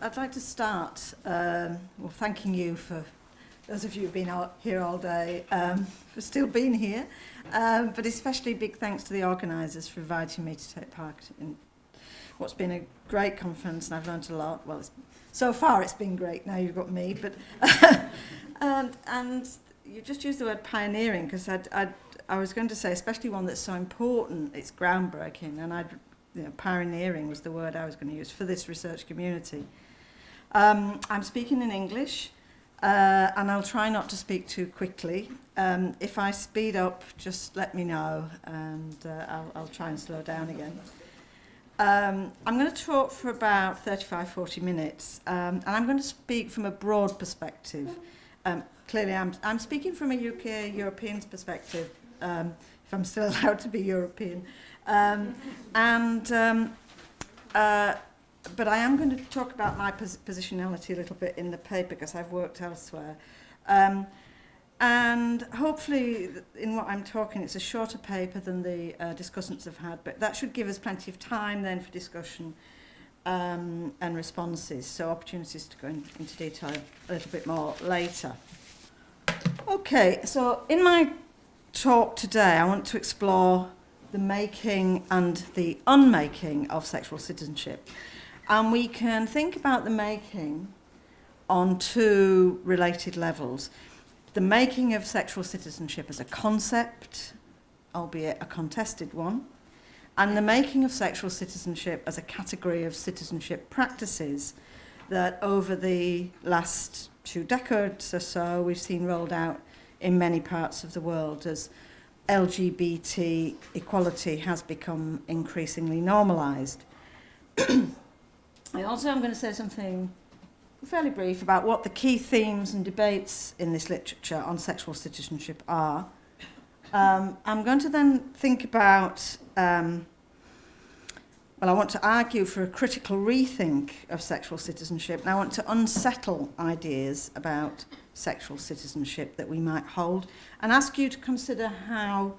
I'd like to start thanking you for those of you who've been out here all day, for still being here, but especially big thanks to the organisers for inviting me to take part in what's been a great conference, and I've learned a lot. Well, so far it's been great, now you've got me, but and you just used the word pioneering, because I was going to say, especially one that's so important, it's groundbreaking, and pioneering was the word I was going to use for this research community. I'm speaking in English, and I'll try not to speak too quickly. If I speed up, just let me know, and I'll try and slow down again. I'm going to talk for about 35-40 minutes, and I'm going to speak from a broad perspective. Clearly, I'm speaking from a UK-European perspective, if I'm still allowed to be European. But I am going to talk about my positionality a little bit in the paper, because I've worked elsewhere. And hopefully, in what I'm talking, it's a shorter paper than the discussants have had, but that should give us plenty of time then for discussion and responses, so opportunities to go into detail a little bit more later. Okay, so in my talk today, I want to explore the making and the unmaking of sexual citizenship. And we can think about the making on two related levels. The making of sexual citizenship as a concept, albeit a contested one, and the making of sexual citizenship as a category of citizenship practices that over the last 2 decades or so we've seen rolled out in many parts of the world as LGBT equality has become increasingly normalised. I also am going to say something fairly brief about what the key themes and debates in this literature on sexual citizenship are. I'm going to then think about, I want to argue for a critical rethink of sexual citizenship, and I want to unsettle ideas about sexual citizenship that we might hold, and ask you to consider how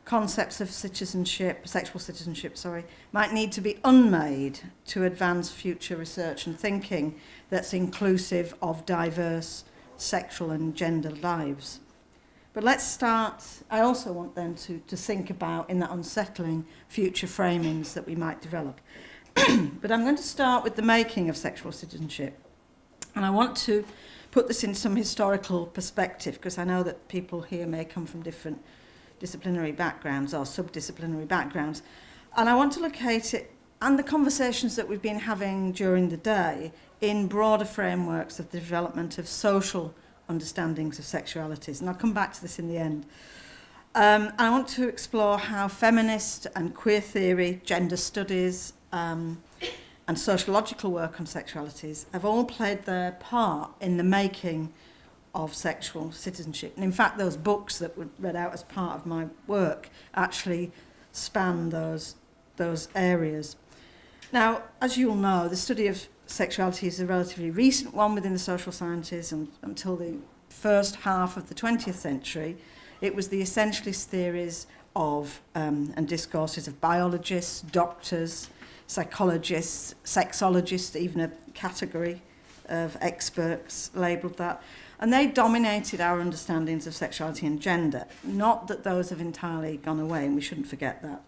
concepts of sexual citizenship, might need to be unmade to advance future research and thinking that's inclusive of diverse sexual and gender lives. But let's start. I also want then to think about, in that unsettling, future framings that we might develop. But I'm going to start with the making of sexual citizenship. And I want to put this in some historical perspective, because I know that people here may come from different disciplinary backgrounds or subdisciplinary backgrounds. And I want to locate it and the conversations that we've been having during the day in broader frameworks of the development of social understandings of sexualities. And I'll come back to this in the end. I want to explore how feminist and queer theory, gender studies, and sociological work on sexualities have all played their part in the making of sexual citizenship. And in fact, those books that were read out as part of my work actually span those areas. Now, as you'll know, the study of sexuality is a relatively recent one within the social sciences, and until the first half of the 20th century, it was the essentialist theories of and discourses of biologists, doctors, psychologists, sexologists, even a category of experts labelled that. And they dominated our understandings of sexuality and gender. Not that those have entirely gone away, and we shouldn't forget that.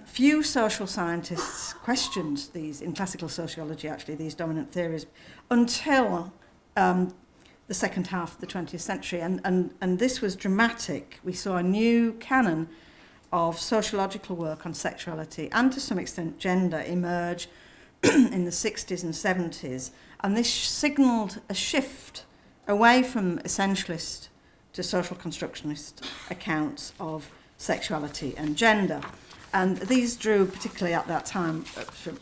Few social scientists questioned these, in classical sociology actually, these dominant theories, until the second half of the 20th century. And this was dramatic. We saw a new canon of sociological work on sexuality and to some extent gender emerge in the 60s and 70s. And this signalled a shift away from essentialist to social constructionist accounts of sexuality and gender. And these drew, particularly at that time, from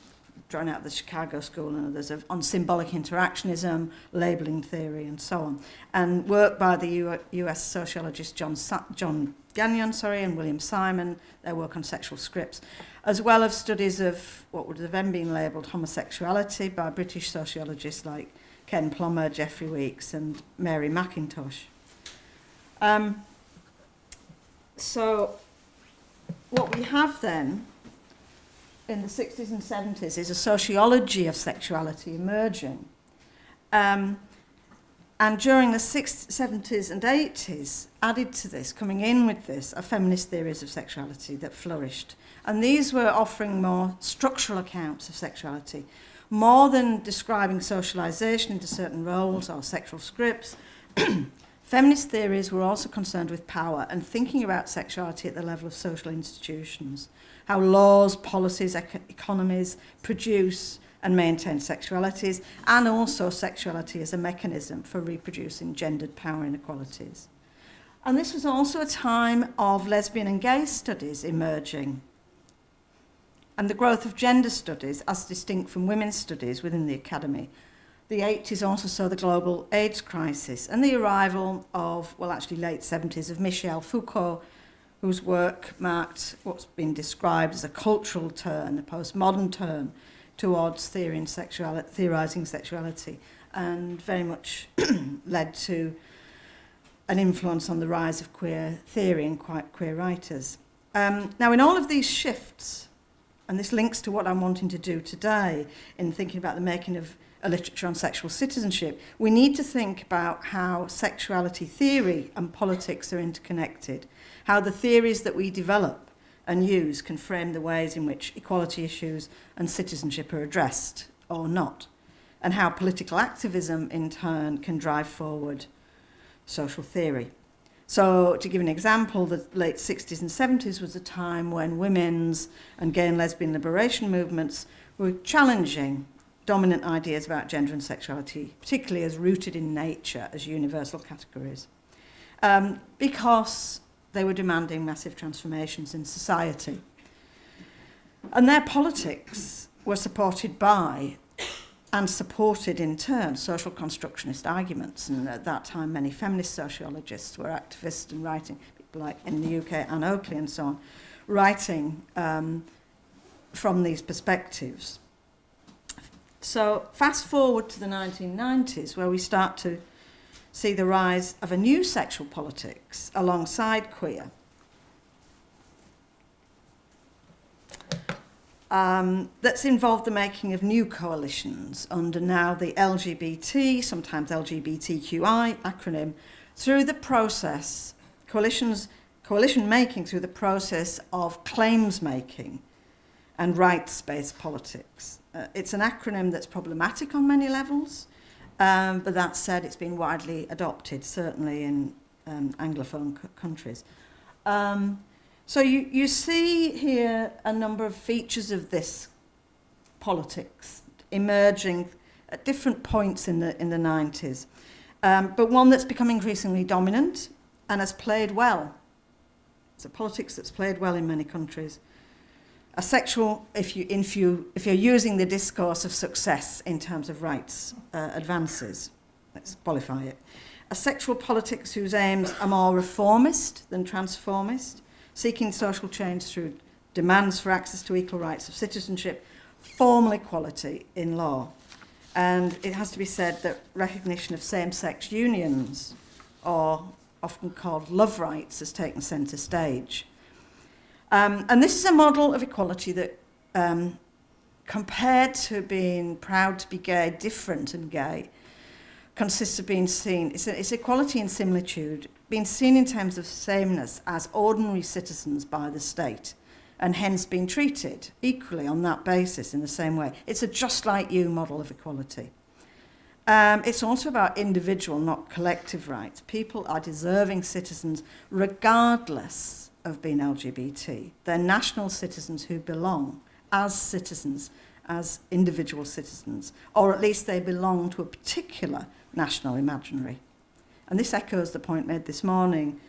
drawn out of the Chicago School and others, on symbolic interactionism, labelling theory, and so on. And work by the US sociologist John Gagnon, and William Simon, their work on sexual scripts, as well as studies of what would have then been labelled homosexuality by British sociologists like Ken Plummer, Geoffrey Weeks, and Mary McIntosh. So what we have then in the 60s and 70s is a sociology of sexuality emerging. And during the 60s, 70s and 80s, added to this, coming in with this, are feminist theories of sexuality that flourished. And these were offering more structural accounts of sexuality, more than describing socialization into certain roles or sexual scripts. Feminist theories were also concerned with power and thinking about sexuality at the level of social institutions, how laws, policies, economies produce and maintain sexualities, and also sexuality as a mechanism for reproducing gendered power inequalities. And this was also a time of lesbian and gay studies emerging, and the growth of gender studies as distinct from women's studies within the academy. The 80s also saw the global AIDS crisis and the arrival of, well, actually late 70s, of Michel Foucault, whose work marked what's been described as a cultural turn, a postmodern turn, towards theorising sexuality, and very much led to an influence on the rise of queer theory and queer writers. Now, in all of these shifts, and this links to what I'm wanting to do today in thinking about the making of a literature on sexual citizenship, we need to think about how sexuality theory and politics are interconnected, how the theories that we develop and use can frame the ways in which equality issues and citizenship are addressed or not, and how political activism in turn can drive forward social theory. So, to give an example, the late 60s and 70s was a time when women's and gay and lesbian liberation movements were challenging dominant ideas about gender and sexuality, particularly as rooted in nature as universal categories, because they were demanding massive transformations in society. And their politics were supported by and supported in turn social constructionist arguments. And at that time, many feminist sociologists were activists and writing, people like in the UK, Anne Oakley and so on, writing from these perspectives. So fast forward to the 1990s, where we start to see the rise of a new sexual politics alongside queer. That's involved the making of new coalitions under now the LGBT, sometimes LGBTQI acronym, through the process, coalition making through the process of claims making and rights-based politics. It's an acronym that's problematic on many levels, but that said, it's been widely adopted, certainly in Anglophone countries. So you see here a number of features of this politics emerging at different points in the 90s, but one that's become increasingly dominant and has played well. It's a politics that's played well in many countries. A sexual, if you're using the discourse of success in terms of rights advances, let's qualify it. A sexual politics whose aims are more reformist than transformist, seeking social change through demands for access to equal rights of citizenship, formal equality in law. And it has to be said that recognition of same-sex unions, or often called love rights, has taken centre stage. And this is a model of equality that, compared to being proud to be gay, different and gay, consists of being seen, it's equality in similitude, being seen in terms of sameness as ordinary citizens by the state, and hence being treated equally on that basis in the same way. It's a just like you model of equality. It's also about individual, not collective rights. People are deserving citizens regardless of being LGBT. They're national citizens who belong as citizens, as individual citizens, or at least they belong to a particular national imaginary. And this echoes the point made this morning.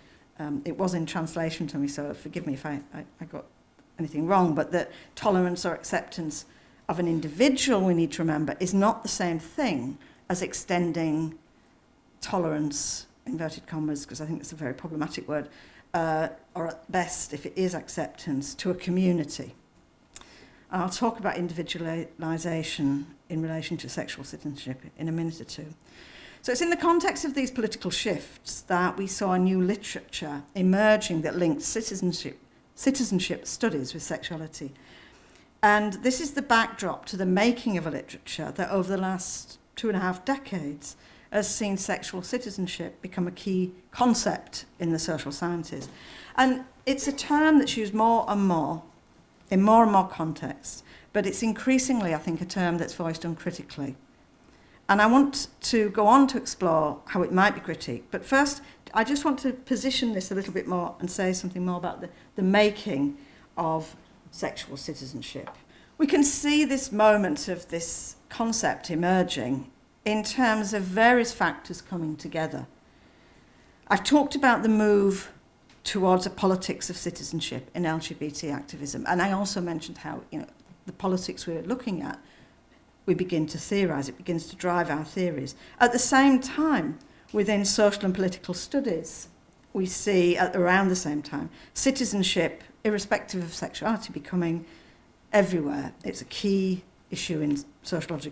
It was in translation to me, so forgive me if I got anything wrong, but that tolerance or acceptance of an individual, we need to remember, is not the same thing as extending tolerance, inverted commas, because I think it's a very problematic word, or at best, if it is acceptance, to a community. And I'll talk about individualisation in relation to sexual citizenship in a minute or two. So it's in the context of these political shifts that we saw a new literature emerging that linked citizenship studies with sexuality. And this is the backdrop to the making of a literature that over the last 2.5 decades has seen sexual citizenship become a key concept in the social sciences. And it's a term that's used more and more in more and more contexts, but it's increasingly, I think, a term that's voiced uncritically. And I want to go on to explore how it might be critiqued. But first, I just want to position this a little bit more and say something more about the making of sexual citizenship. We can see this moment of this concept emerging in terms of various factors coming together. I've talked about the move towards a politics of citizenship in LGBT activism, and I also mentioned how, the politics we're looking at, we begin to theorise, it begins to drive our theories. At the same time, within social and political studies, we see, around the same time, citizenship, irrespective of sexuality, becoming everywhere. It's a key issue in social and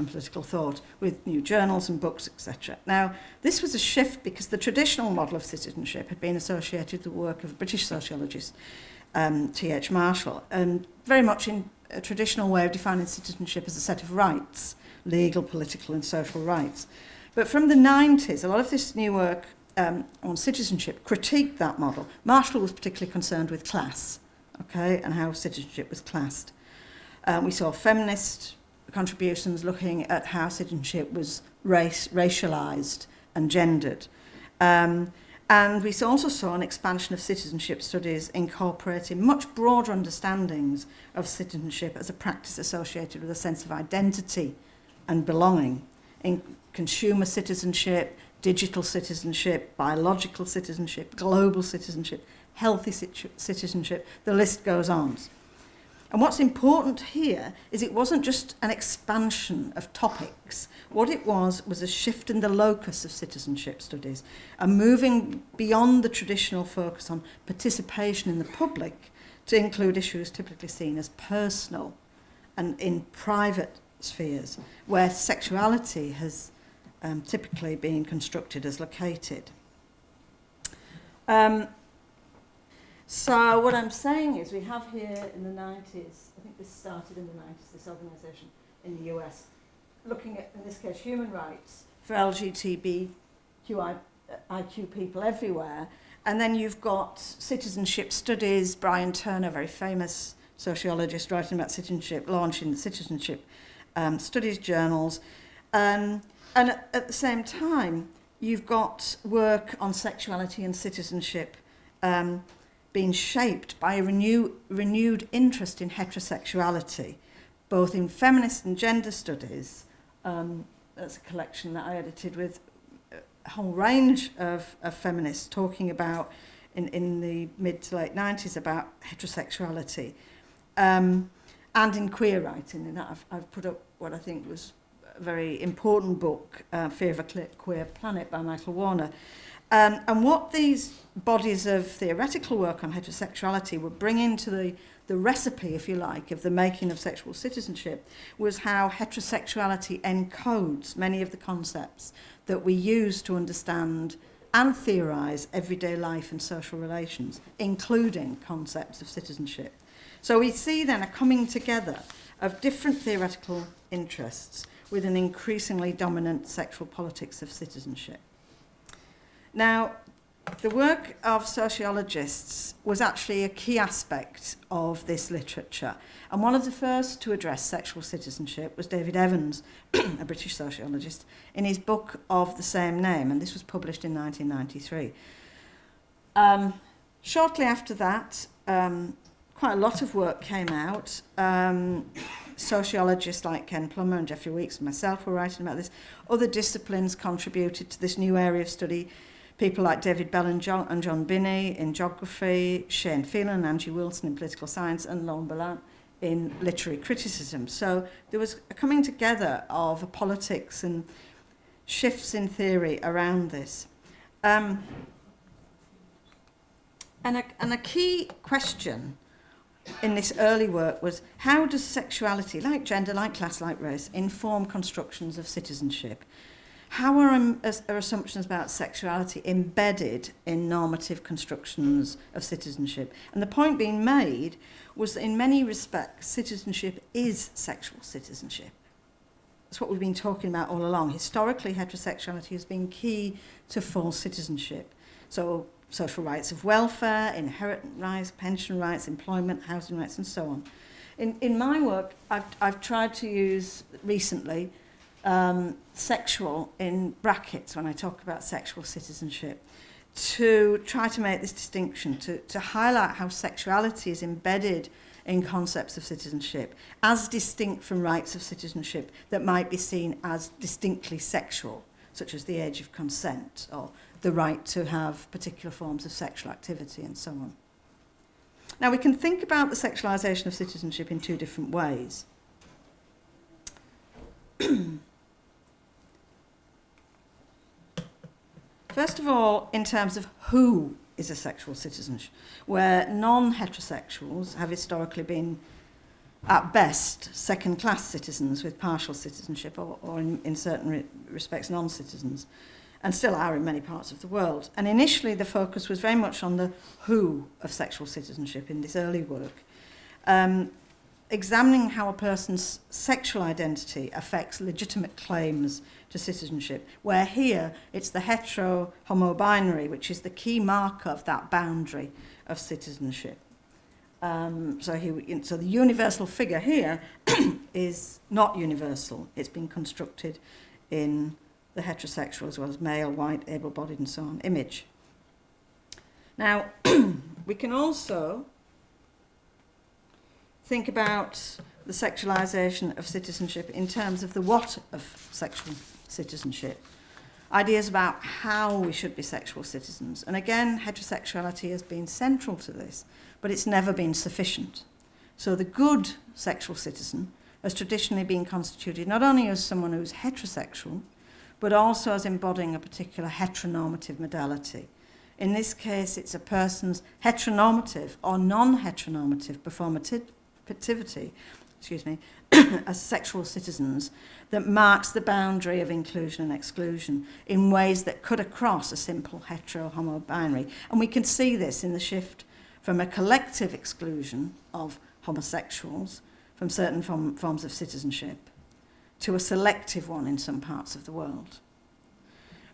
political thought, with new journals and books, etc. Now, this was a shift because the traditional model of citizenship had been associated with the work of a British sociologist, T.H. Marshall, and very much in a traditional way of defining citizenship as a set of rights, legal, political and social rights. But from the 90s, a lot of this new work on citizenship critiqued that model. Marshall was particularly concerned with class, and how citizenship was classed. We saw feminist contributions looking at how citizenship was racialised and gendered. And we also saw an expansion of citizenship studies incorporating much broader understandings of citizenship as a practice associated with a sense of identity and belonging in consumer citizenship, digital citizenship, biological citizenship, global citizenship, healthy citizenship, the list goes on. And what's important here is it wasn't just an expansion of topics. What it was a shift in the locus of citizenship studies and moving beyond the traditional focus on participation in the public to include issues typically seen as personal and in private spheres, where sexuality has typically been constructed as located. So what I'm saying is we have here in the 90s, I think this started in the 90s, this organisation in the US, looking at, in this case, human rights for LGBTIQ people everywhere. And then you've got citizenship studies, Brian Turner, very famous sociologist writing about citizenship, launching the citizenship studies journals. And at the same time, you've got work on sexuality and citizenship being shaped by a renewed interest in heterosexuality, both in feminist and gender studies. That's a collection that I edited with a whole range of feminists talking about, in the mid to late 90s, about heterosexuality. And in queer writing, and I've put up what I think was a very important book, Fear of a Queer Planet by Michael Warner. And what these bodies of theoretical work on heterosexuality were bringing to the recipe, if you like, of the making of sexual citizenship was how heterosexuality encodes many of the concepts that we use to understand and theorise everyday life and social relations, including concepts of citizenship. So we see then a coming together of different theoretical interests with an increasingly dominant sexual politics of citizenship. Now, the work of sociologists was actually a key aspect of this literature. And one of the first to address sexual citizenship was David Evans, a British sociologist, in his book of the same name, and this was published in 1993. Shortly after that, quite a lot of work came out. Sociologists like Ken Plummer and Geoffrey Weeks and myself were writing about this. Other disciplines contributed to this new area of study. People like David Bell and John Binney in geography, Shane Phelan and Angie Wilson in political science, and Lauren Ballant in literary criticism. So there was a coming together of a politics and shifts in theory around this. And a key question in this early work was, how does sexuality, like gender, like class, like race, inform constructions of citizenship? How are assumptions about sexuality embedded in normative constructions of citizenship? And the point being made was that in many respects, citizenship is sexual citizenship. That's what we've been talking about all along. Historically, heterosexuality has been key to full citizenship. So social rights of welfare, inheritance rights, pension rights, employment, housing rights, and so on. In my work, I've tried to use recently sexual in brackets when I talk about sexual citizenship, to try to make this distinction, to highlight how sexuality is embedded in concepts of citizenship, as distinct from rights of citizenship that might be seen as distinctly sexual, such as the age of consent or the right to have particular forms of sexual activity and so on. Now, we can think about the sexualisation of citizenship in two different ways. First of all, in terms of who is a sexual citizen, where non-heterosexuals have historically been, at best, second-class citizens with partial citizenship, or in certain respects, non-citizens, and still are in many parts of the world. And initially, the focus was very much on the who of sexual citizenship in this early work, examining how a person's sexual identity affects legitimate claims to citizenship, where here it's the hetero-homo-binary, which is the key marker of that boundary of citizenship. So the universal figure here is not universal. It's been constructed in the heterosexual as well as male, white, able-bodied and so on image. Now, we can also think about the sexualisation of citizenship in terms of the what of sexual citizenship. Ideas about how we should be sexual citizens. And again, heterosexuality has been central to this, but it's never been sufficient. So the good sexual citizen has traditionally been constituted not only as someone who's heterosexual, but also as embodying a particular heteronormative modality. In this case, it's a person's heteronormative or non-heteronormative performativity, as sexual citizens that marks the boundary of inclusion and exclusion in ways that cut across a simple hetero-homo-binary. And we can see this in the shift from a collective exclusion of homosexuals from certain forms of citizenship to a selective one in some parts of the world.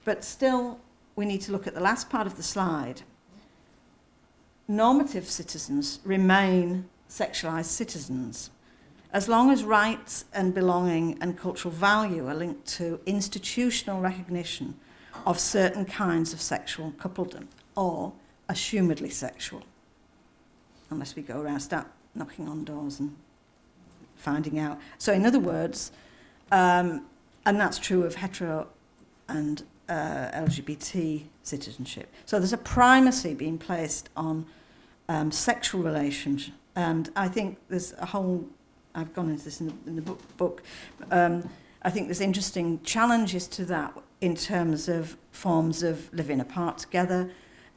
But still, we need to look at the last part of the slide. Normative citizens remain sexualized citizens as long as rights and belonging and cultural value are linked to institutional recognition of certain kinds of sexual coupledom, or assumedly sexual, unless we go around, start knocking on doors and finding out. So in other words, and that's true of hetero and LGBT citizenship. So there's a primacy being placed on sexual relations, and I think there's a whole, I've gone into this in the book, I think there's interesting challenges to that in terms of forms of living apart together,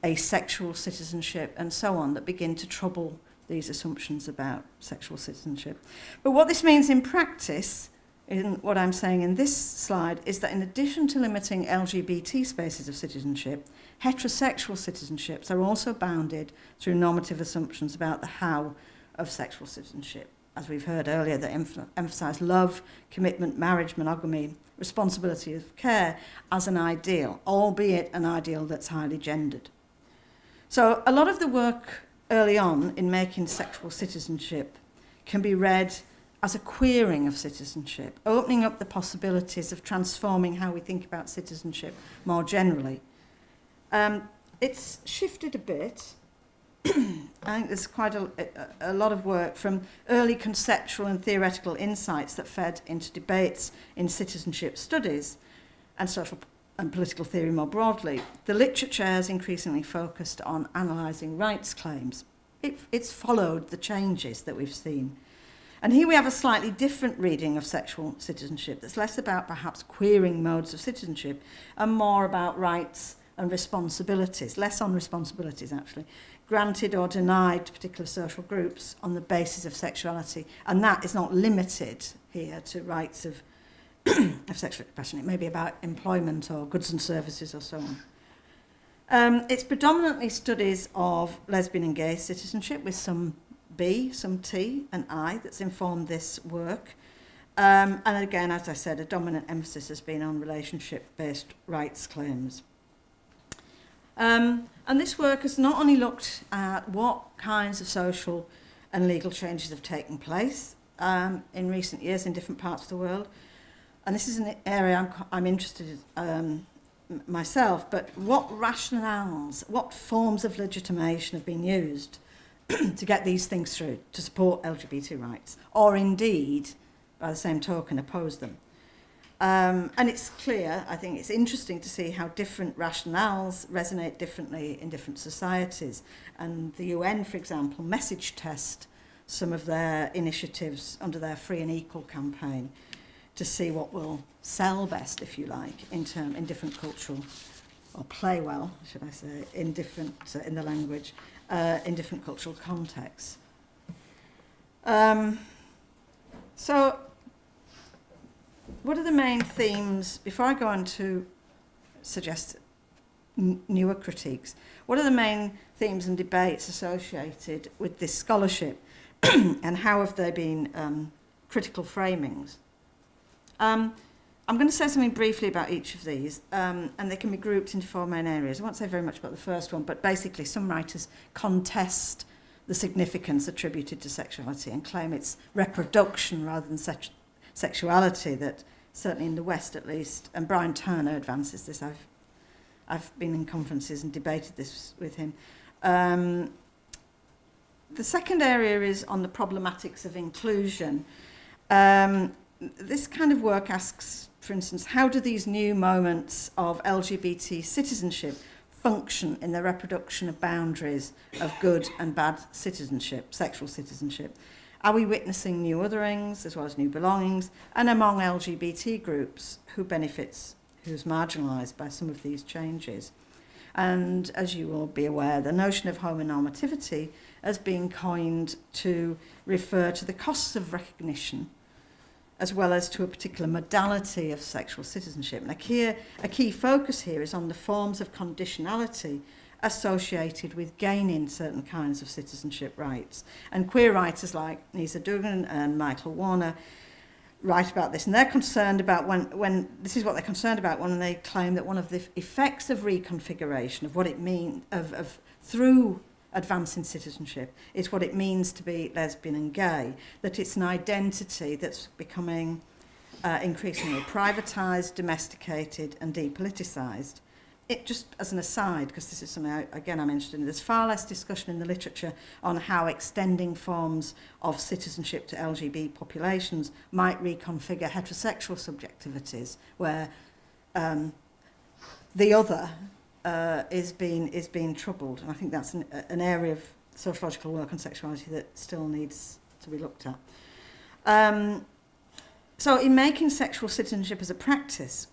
asexual citizenship, and so on, that begin to trouble these assumptions about sexual citizenship. But what this means in practice, in what I'm saying in this slide, is that in addition to limiting LGBT spaces of citizenship, heterosexual citizenships are also bounded through normative assumptions about the how of sexual citizenship, as we've heard earlier, that emphasise love, commitment, marriage, monogamy, responsibility of care as an ideal, albeit an ideal that's highly gendered. So a lot of the work early on in making sexual citizenship can be read as a queering of citizenship, opening up the possibilities of transforming how we think about citizenship more generally. It's shifted a bit. I think there's quite a lot of work from early conceptual and theoretical insights that fed into debates in citizenship studies and social and political theory more broadly. The literature has increasingly focused on analysing rights claims. It's followed the changes that we've seen. And here we have a slightly different reading of sexual citizenship that's less about perhaps queering modes of citizenship and more about rights and responsibilities, less on responsibilities actually, granted or denied to particular social groups on the basis of sexuality. And that is not limited here to rights of of sexual expression. It may be about employment or goods and services or so on. It's predominantly studies of lesbian and gay citizenship, with some B, some T and I that's informed this work. And again, as I said, a dominant emphasis has been on relationship-based rights claims. And this work has not only looked at what kinds of social and legal changes have taken place in recent years in different parts of the world, and this is an area I'm interested in myself, but what rationales, what forms of legitimation have been used to get these things through, to support LGBT rights, or indeed, by the same token, oppose them. And it's clear, I think it's interesting to see how different rationales resonate differently in different societies. And the UN, for example, message test some of their initiatives under their Free and Equal campaign to see what will sell best, if you like, in different cultural, or play well, should I say, in different in the language, in different cultural contexts. So, what are the main themes, before I go on to suggest newer critiques, what are the main themes and debates associated with this scholarship, and how have they been critical framings? I'm going to say something briefly about each of these, and they can be grouped into four main areas. I won't say very much about the first one, but basically some writers contest the significance attributed to sexuality and claim it's reproduction rather than sexuality that, certainly in the West at least, and Brian Turner advances this. I've been in conferences and debated this with him. The second area is on the problematics of inclusion. This kind of work asks, for instance, how do these new moments of LGBT citizenship function in the reproduction of boundaries of good and bad citizenship, sexual citizenship? Are we witnessing new otherings as well as new belongings? And among LGBT groups, who's marginalised by some of these changes? And as you will be aware, the notion of homonormativity has been coined to refer to the costs of recognition, as well as to a particular modality of sexual citizenship. And a key focus here is on the forms of conditionality associated with gaining certain kinds of citizenship rights. And queer writers like Nisa Dugan and Michael Warner write about this, and they're concerned about when this is what they're concerned about when they claim that one of the effects of reconfiguration of what it means of through advancing citizenship is what it means to be lesbian and gay, that it's an identity that's becoming increasingly privatised, domesticated and depoliticised. It just as an aside, because this is something I'm interested in, there's far less discussion in the literature on how extending forms of citizenship to LGBT populations might reconfigure heterosexual subjectivities, where the other is being troubled. And I think that's an area of sociological work on sexuality that still needs to be looked at. So in making sexual citizenship as a practice,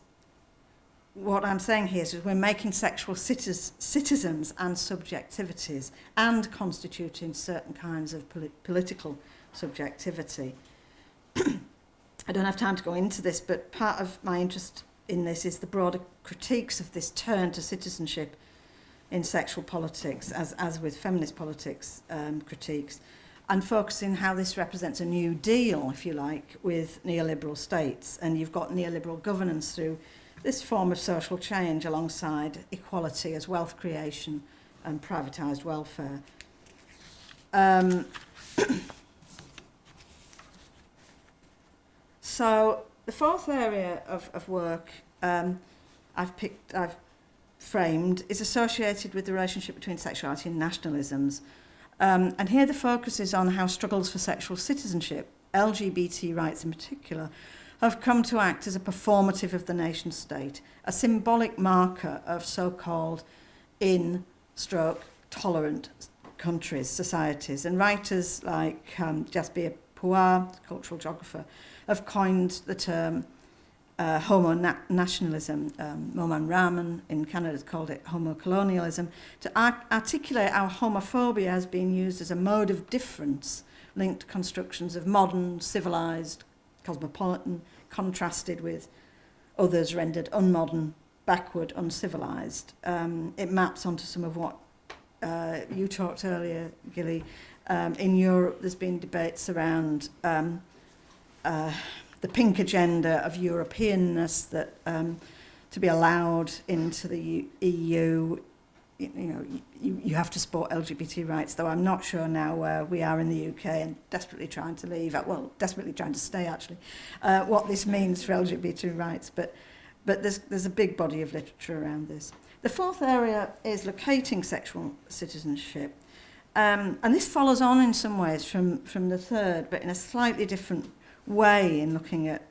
what I'm saying here is we're making sexual citizens and subjectivities and constituting certain kinds of political subjectivity. I don't have time to go into this, but part of my interest in this is the broader critiques of this turn to citizenship in sexual politics, as with feminist politics critiques, and focusing how this represents a new deal, if you like, with neoliberal states. And you've got neoliberal governance through this form of social change alongside equality as wealth creation and privatised welfare. So the fourth area of work I've framed is associated with the relationship between sexuality and nationalisms. And here the focus is on how struggles for sexual citizenship, LGBT rights in particular, have come to act as a performative of the nation state, a symbolic marker of so-called tolerant countries, societies. And writers like Jasbir Puar, cultural geographer, have coined the term homo-nationalism. Moman Rahman in Canada has called it homo-colonialism, to articulate how homophobia has been used as a mode of difference linked to constructions of modern, civilised, cosmopolitan contrasted with others rendered unmodern, backward, uncivilised. It maps onto some of what you talked earlier, Gilly. In Europe, there's been debates around the pink agenda of Europeanness, that to be allowed into the EU, you have to support LGBT rights, though I'm not sure now where we are in the UK and desperately trying to leave, well, desperately trying to stay actually, what this means for LGBT rights, but there's a big body of literature around this. The fourth area is locating sexual citizenship, and this follows on in some ways from the third, but in a slightly different way, in looking at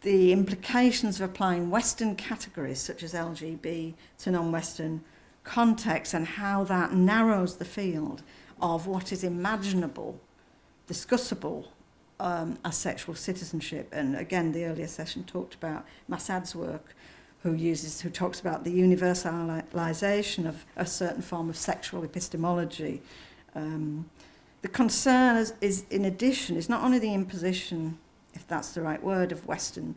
the implications of applying Western categories such as LGB to non-Western contexts, and how that narrows the field of what is imaginable, discussable as sexual citizenship. And again, the earlier session talked about Massad's work, who talks about the universalization of a certain form of sexual epistemology. The concern is, in addition, is not only the imposition, if that's the right word, of Western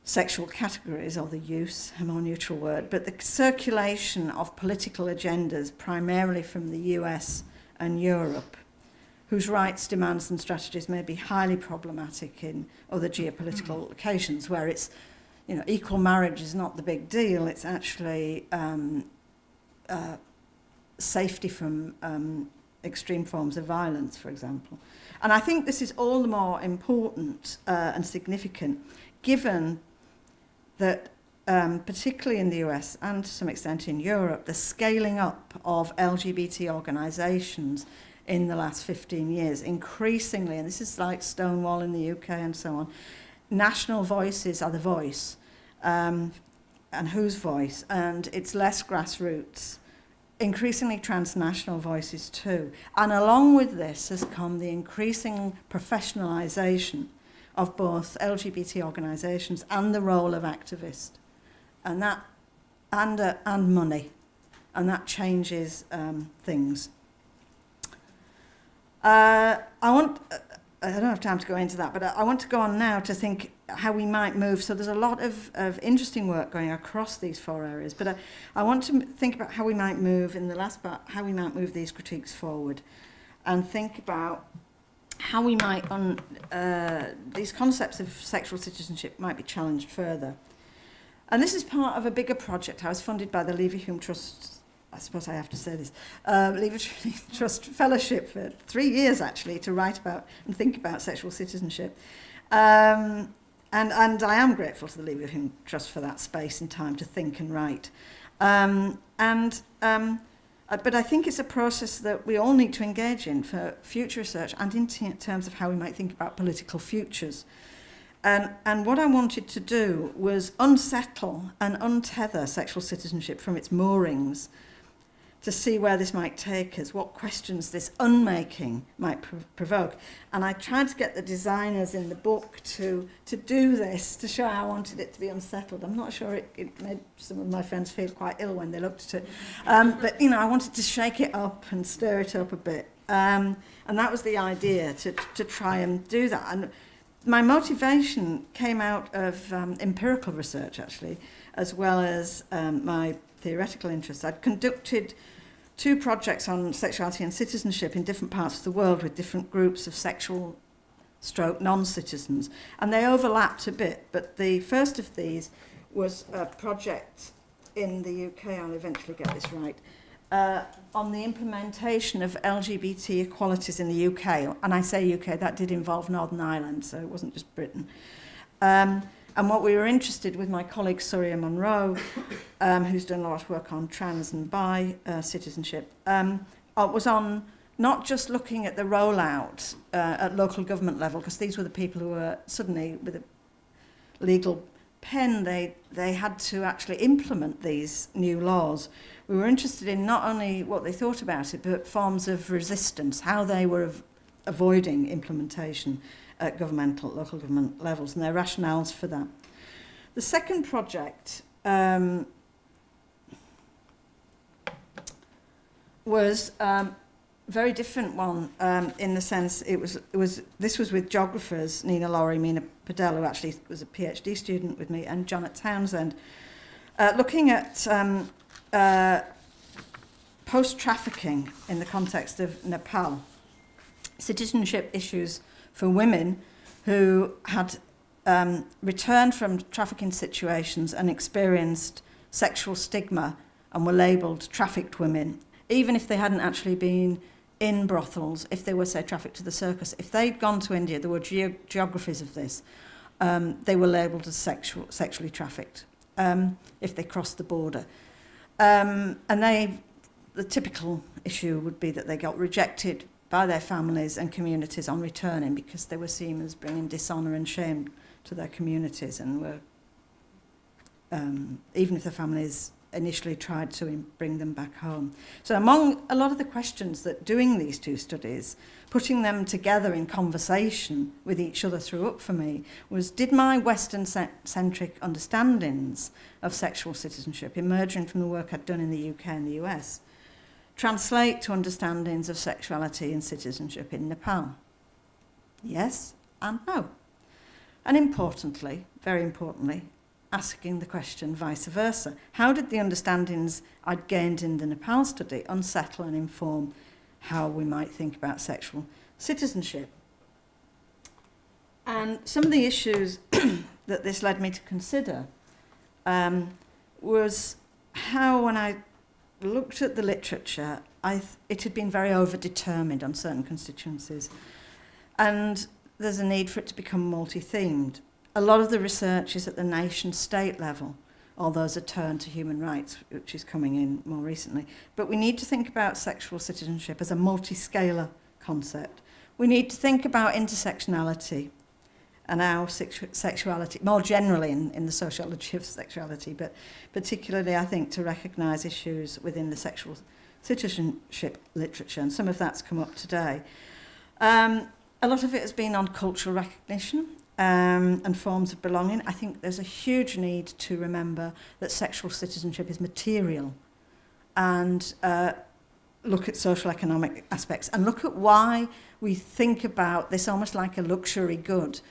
sexual categories, or the use, a more neutral word, but the circulation of political agendas, primarily from the US and Europe, whose rights, demands and strategies may be highly problematic in other geopolitical locations, where it's, equal marriage is not the big deal, it's actually safety from extreme forms of violence, for example. And I think this is all the more important and significant, given that, particularly in the US and to some extent in Europe, the scaling up of LGBT organisations in the last 15 years, increasingly, and this is like Stonewall in the UK and so on, national voices are the voice, and whose voice? And it's less grassroots, increasingly transnational voices too. And along with this has come the increasing professionalisation of both LGBT organisations and the role of activists, and that and money, and that changes things. I don't have time to go into that, but I want to go on now to think how we might move. So there's a lot of interesting work going across these four areas, but I want to think about how we might move, in the last part, how we might move these critiques forward, and think about how we might, these concepts of sexual citizenship might be challenged further. And this is part of a bigger project. I was funded by the Leverhulme Trust, I suppose I have to say this, Leverhulme Trust Fellowship for 3 years, actually, to write about and think about sexual citizenship. And I am grateful to the Leverhulme Trust for that space and time to think and write. But I think it's a process that we all need to engage in for future research, and in terms of how we might think about political futures. And what I wanted to do was unsettle and untether sexual citizenship from its moorings, to see where this might take us, what questions this unmaking might provoke. And I tried to get the designers in the book to do this, to show how I wanted it to be unsettled. I'm not sure it made some of my friends feel quite ill when they looked at it. But, I wanted to shake it up and stir it up a bit. And that was the idea, to try and do that. And my motivation came out of empirical research, actually, as well as my theoretical interests. I'd conducted 2 projects on sexuality and citizenship in different parts of the world with different groups of sexual stroke non-citizens, and they overlapped a bit, but the first of these was a project in the UK, I'll eventually get this right, on the implementation of LGBT equalities in the UK. And I say UK, that did involve Northern Ireland, so it wasn't just Britain. And what we were interested with my colleague Surya Monroe, who's done a lot of work on trans and bi citizenship, was on not just looking at the rollout at local government level, because these were the people who were suddenly, with a legal pen, they had to actually implement these new laws. We were interested in not only what they thought about it, but forms of resistance, how they were avoiding implementation at local government levels, and their rationales for that. The second project was very different one in the sense this was with geographers, Nina Laurie, Mina Padell, who actually was a PhD student with me, and Janet Townsend, looking at post-trafficking in the context of Nepal, citizenship issues for women who had returned from trafficking situations and experienced sexual stigma and were labelled trafficked women, even if they hadn't actually been in brothels, if they were, say, trafficked to the circus. If they'd gone to India, there were geographies of this, they were labelled as sexually trafficked if they crossed the border. And the typical issue would be that they got rejected by their families and communities on returning because they were seen as bringing dishonour and shame to their communities, and were, even if the families initially tried to bring them back home. So among a lot of the questions that doing these two studies, putting them together in conversation with each other threw up for me was, did my Western-centric understandings of sexual citizenship emerging from the work I'd done in the UK and the US translate to understandings of sexuality and citizenship in Nepal? Yes and no. And importantly, very importantly, asking the question vice versa. How did the understandings I'd gained in the Nepal study unsettle and inform how we might think about sexual citizenship? And some of the issues that this led me to consider was how, when I looked at the literature, it had been very over-determined on certain constituencies. And there's a need for it to become multi-themed. A lot of the research is at the nation-state level, although there's a turn to human rights, which is coming in more recently. But we need to think about sexual citizenship as a multi-scalar concept. We need to think about intersectionality and our sexuality, more generally in the sociology of sexuality, but particularly, I think, to recognise issues within the sexual citizenship literature, and some of that's come up today. A lot of it has been on cultural recognition and forms of belonging. I think there's a huge need to remember that sexual citizenship is material, and look at social economic aspects, and look at why we think about this almost like a luxury good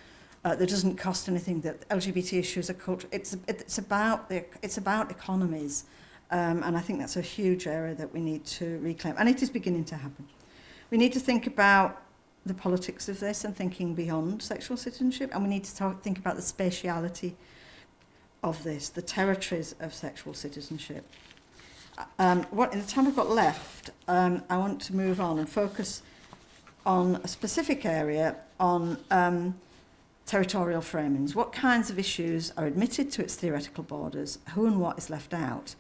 that doesn't cost anything, that LGBT issues are cultural. It's about economies, and I think that's a huge area that we need to reclaim, and it is beginning to happen. We need to think about the politics of this and thinking beyond sexual citizenship, and we need to think about the spatiality of this, the territories of sexual citizenship. In the time I've got left, I want to move on and focus on a specific area on territorial framings. What kinds of issues are admitted to its theoretical borders? Who and what is left out?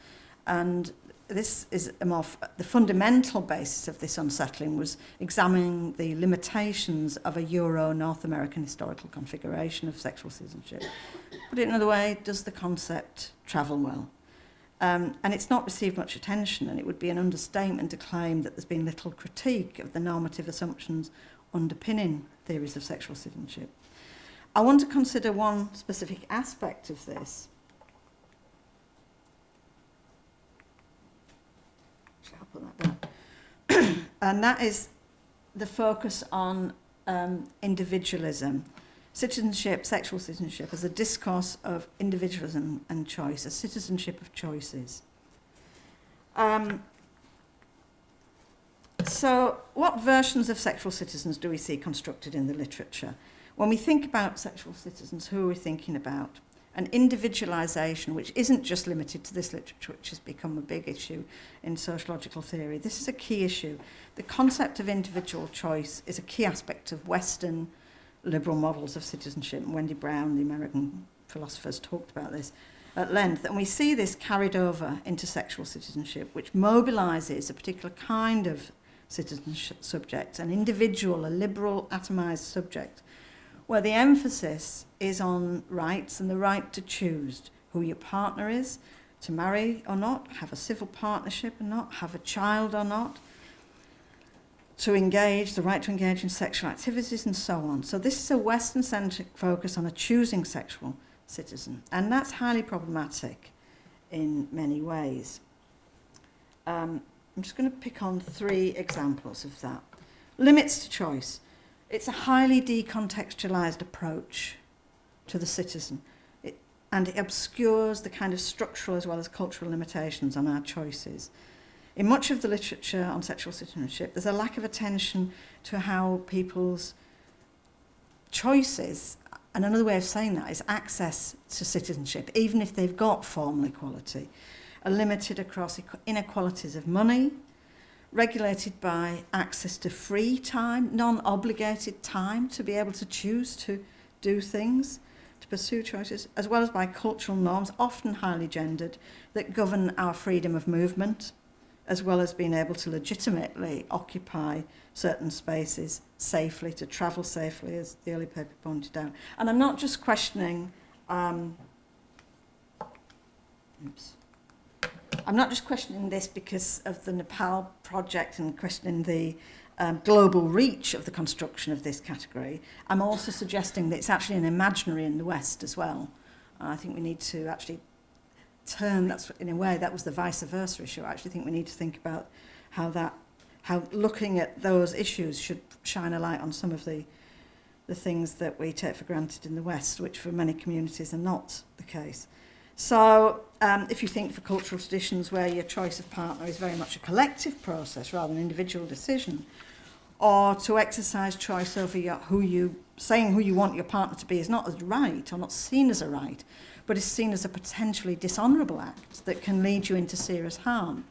And this is the fundamental basis of this unsettling was examining the limitations of a Euro-North American historical configuration of sexual citizenship. Put it another way, does the concept travel well? And it's not received much attention, and it would be an understatement to claim that there's been little critique of the normative assumptions underpinning theories of sexual citizenship. I want to consider one specific aspect of this. I'll put that down. And that is the focus on individualism. Citizenship, sexual citizenship, as a discourse of individualism and choice, a citizenship of choices. So what versions of sexual citizens do we see constructed in the literature? When we think about sexual citizens, who are we thinking about? An individualisation, which isn't just limited to this literature, which has become a big issue in sociological theory. This is a key issue. The concept of individual choice is a key aspect of Western liberal models of citizenship. And Wendy Brown, the American philosophers, talked about this at length. And we see this carried over into sexual citizenship, which mobilises a particular kind of citizenship subject, an individual, a liberal, atomised subject, where the emphasis is on rights and the right to choose who your partner is, to marry or not, have a civil partnership or not, have a child or not, to engage, the right to engage in sexual activities and so on. So this is a Western-centric focus on a choosing sexual citizen, and that's highly problematic in many ways. I'm just going to pick on 3 examples of that. Limits to choice. It's a highly decontextualised approach to the citizen, and it obscures the kind of structural as well as cultural limitations on our choices. In much of the literature on sexual citizenship, there's a lack of attention to how people's choices, and another way of saying that is access to citizenship, even if they've got formal equality, are limited across inequalities of money, regulated by access to free time, non-obligated time to be able to choose to do things, to pursue choices, as well as by cultural norms, often highly gendered, that govern our freedom of movement, as well as being able to legitimately occupy certain spaces safely, to travel safely, as the early paper pointed out. And I'm not just questioning, I'm not just questioning this because of the Nepal project and questioning the global reach of the construction of this category. I'm also suggesting that it's actually an imaginary in the West as well. I think we need to actually turn, that's in a way, that was the vice versa issue. I actually think we need to think about how looking at those issues should shine a light on some of the things that we take for granted in the West, which for many communities are not the case. So if you think for cultural traditions where your choice of partner is very much a collective process rather than an individual decision, or to exercise choice over who you want your partner to be is not as right, or not seen as a right, but is seen as a potentially dishonourable act that can lead you into serious harm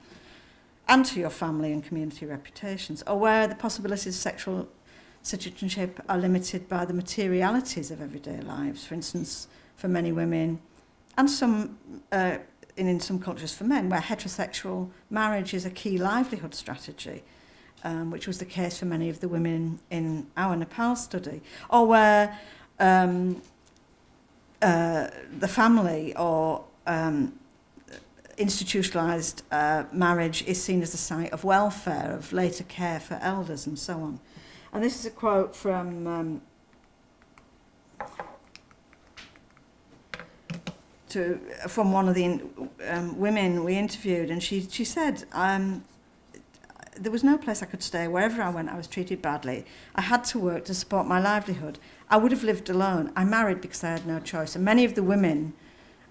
and to your family and community reputations, or where the possibilities of sexual citizenship are limited by the materialities of everyday lives. For instance, for many women, and some in some cultures for men, where heterosexual marriage is a key livelihood strategy, which was the case for many of the women in our Nepal study, or where the family or institutionalised marriage is seen as a site of welfare, of later care for elders, and so on. And this is a quote from one of the women we interviewed, and she said, there was no place I could stay. Wherever I went, I was treated badly. I had to work to support my livelihood. I would have lived alone. I married because I had no choice. And many of the women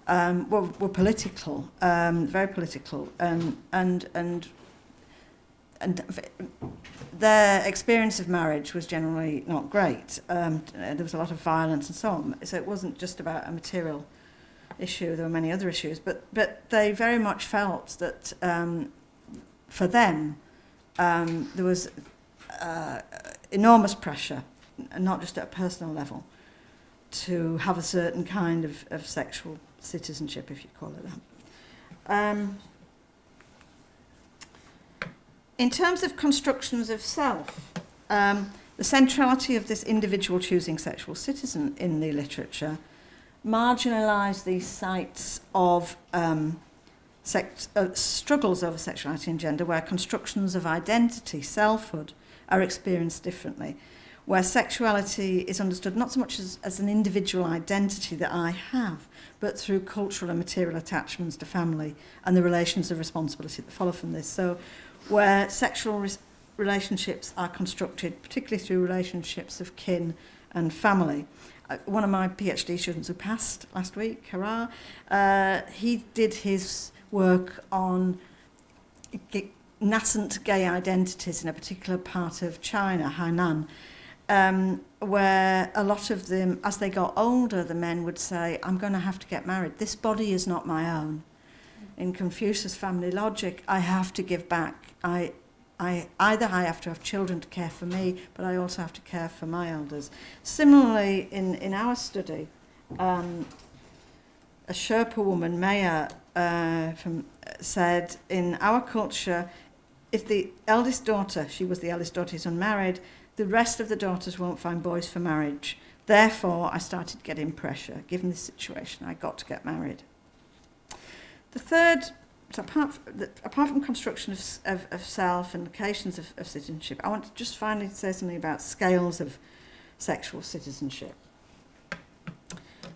were political, very political, and their experience of marriage was generally not great. There was a lot of violence and so on. So it wasn't just about a material issue. There were many other issues, but they very much felt that for them there was enormous pressure, and not just at a personal level, to have a certain kind of sexual citizenship, if you call it that. In terms of constructions of self, the centrality of this individual choosing sexual citizen in the literature marginalise these sites of struggles over sexuality and gender, where constructions of identity, selfhood, are experienced differently, where sexuality is understood not so much as an individual identity that I have, but through cultural and material attachments to family and the relations of responsibility that follow from this. So where sexual relationships are constructed, particularly through relationships of kin and family. One of my PhD students who passed last week, hurrah, he did his work on nascent gay identities in a particular part of China, Hainan, where a lot of them, as they got older, the men would say, I'm going to have to get married. This body is not my own. In Confucius family logic, I have to give back. Either I have to have children to care for me, but I also have to care for my elders. Similarly, in our study, a Sherpa woman, Maya, said, in our culture, if the eldest daughter, she was the eldest daughter, is unmarried, the rest of the daughters won't find boys for marriage. Therefore, I started getting pressure. Given this situation, I got to get married. The third, so apart from construction of self and locations of citizenship, I want to just finally say something about scales of sexual citizenship.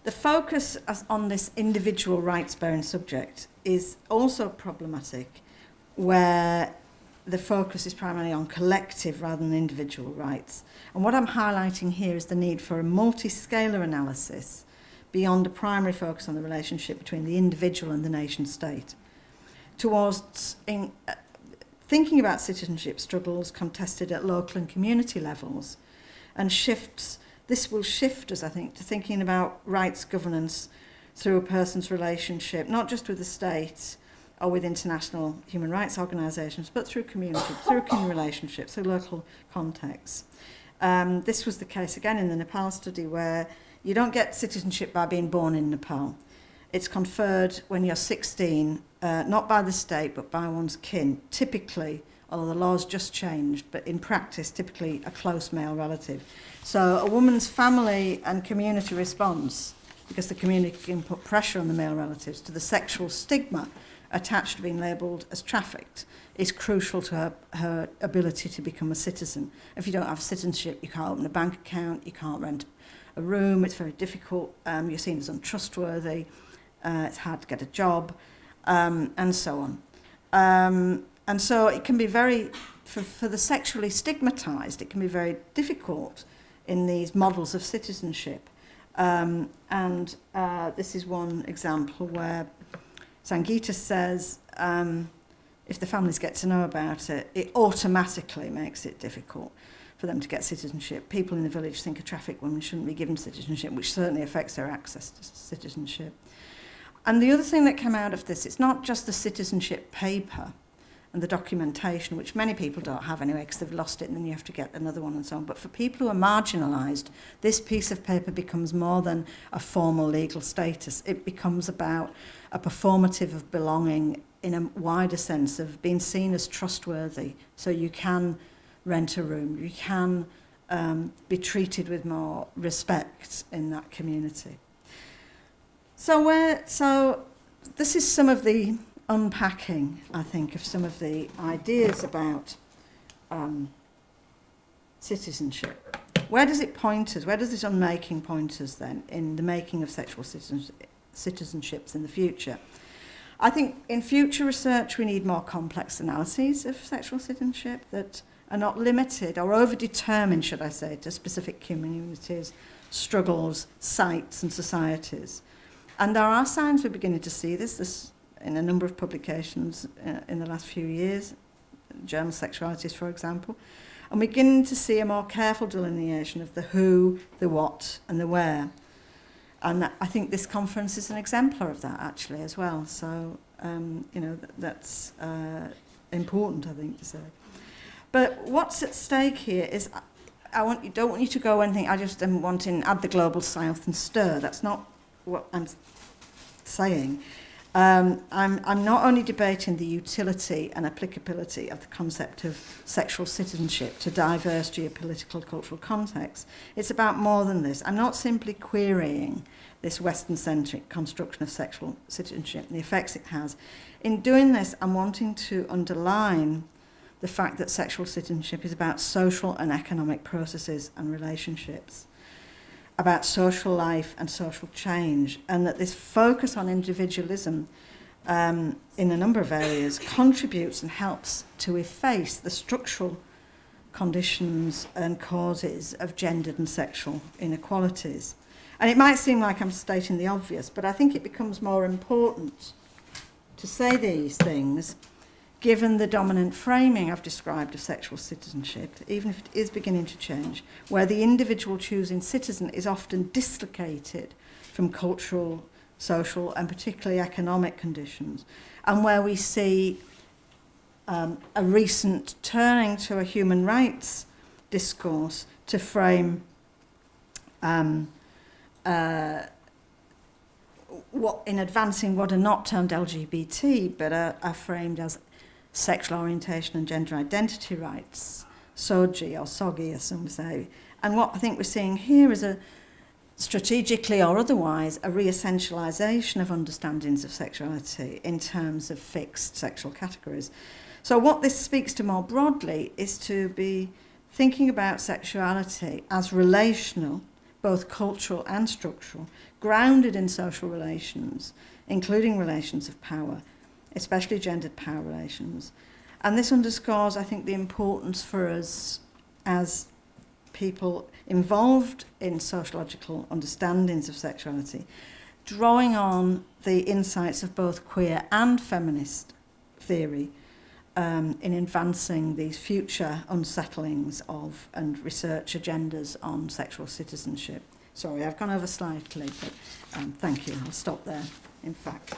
The focus on this individual rights-bearing subject is also problematic, where the focus is primarily on collective rather than individual rights. And what I'm highlighting here is the need for a multi-scalar analysis beyond a primary focus on the relationship between the individual and the nation state, towards thinking about citizenship struggles contested at local and community levels, and this will shift us, I think, to thinking about rights governance through a person's relationship, not just with the state or with international human rights organisations, but through community, through community relationships, through local contexts. This was the case again in the Nepal study, where you don't get citizenship by being born in Nepal. It's conferred when you're 16, not by the state, but by one's kin, typically, although the law's just changed, but in practice, typically a close male relative. So a woman's family and community response, because the community can put pressure on the male relatives, to the sexual stigma attached to being labelled as trafficked, is crucial to her ability to become a citizen. If you don't have citizenship, you can't open a bank account, you can't rent a room, it's very difficult, you're seen as untrustworthy, it's hard to get a job, and so on. And so it can be very, for the sexually stigmatised, it can be very difficult in these models of citizenship. This is one example where Sangeeta says, if the families get to know about it, it automatically makes it difficult for them to get citizenship. People in the village think a trafficked woman shouldn't be given citizenship, which certainly affects their access to citizenship. And the other thing that came out of this, it's not just the citizenship paper and the documentation, which many people don't have anyway because they've lost it and then you have to get another one and so on. But for people who are marginalised, this piece of paper becomes more than a formal legal status. It becomes about a performative of belonging in a wider sense of being seen as trustworthy. So you can rent a room, you can be treated with more respect in that community. So this is some of the unpacking, I think, of some of the ideas about citizenship. Where does it point us? Where does this unmaking point us then in the making of sexual citizenships in the future? I think in future research we need more complex analyses of sexual citizenship that are not limited or over-determined, should I say, to specific communities, struggles, sites and societies. And there are signs we're beginning to see this in a number of publications in the last few years, Journal Sexualities, for example. And we're beginning to see a more careful delineation of the who, the what, and the where. And I think this conference is an exemplar of that, actually, as well. So, that's important, I think, to say. But what's at stake here is, don't want you to go and think, I just am wanting add the global south and stir. That's not what I'm saying. I'm not only debating the utility and applicability of the concept of sexual citizenship to diverse geopolitical cultural contexts. It's about more than this. I'm not simply querying this Western-centric construction of sexual citizenship and the effects it has. In doing this, I'm wanting to underline the fact that sexual citizenship is about social and economic processes and relationships, about social life and social change, and that this focus on individualism in a number of areas contributes and helps to efface the structural conditions and causes of gendered and sexual inequalities. And it might seem like I'm stating the obvious, but I think it becomes more important to say these things given the dominant framing I've described of sexual citizenship, even if it is beginning to change, where the individual choosing citizen is often dislocated from cultural, social, and particularly economic conditions, and where we see a recent turning to a human rights discourse to frame what in advancing what are not termed LGBT, but are framed as sexual orientation and gender identity rights, SOGI or SOGI as some say. And what I think we're seeing here is a strategically or otherwise a re-essentialisation of understandings of sexuality in terms of fixed sexual categories. So what this speaks to more broadly is to be thinking about sexuality as relational, both cultural and structural, grounded in social relations, including relations of power, especially gendered power relations, And this underscores, I think, the importance for us as people involved in sociological understandings of sexuality, drawing on the insights of both queer and feminist theory in advancing these future unsettlings of and research agendas on sexual citizenship. Sorry, I've gone over slightly, but thank you. I'll stop there, in fact.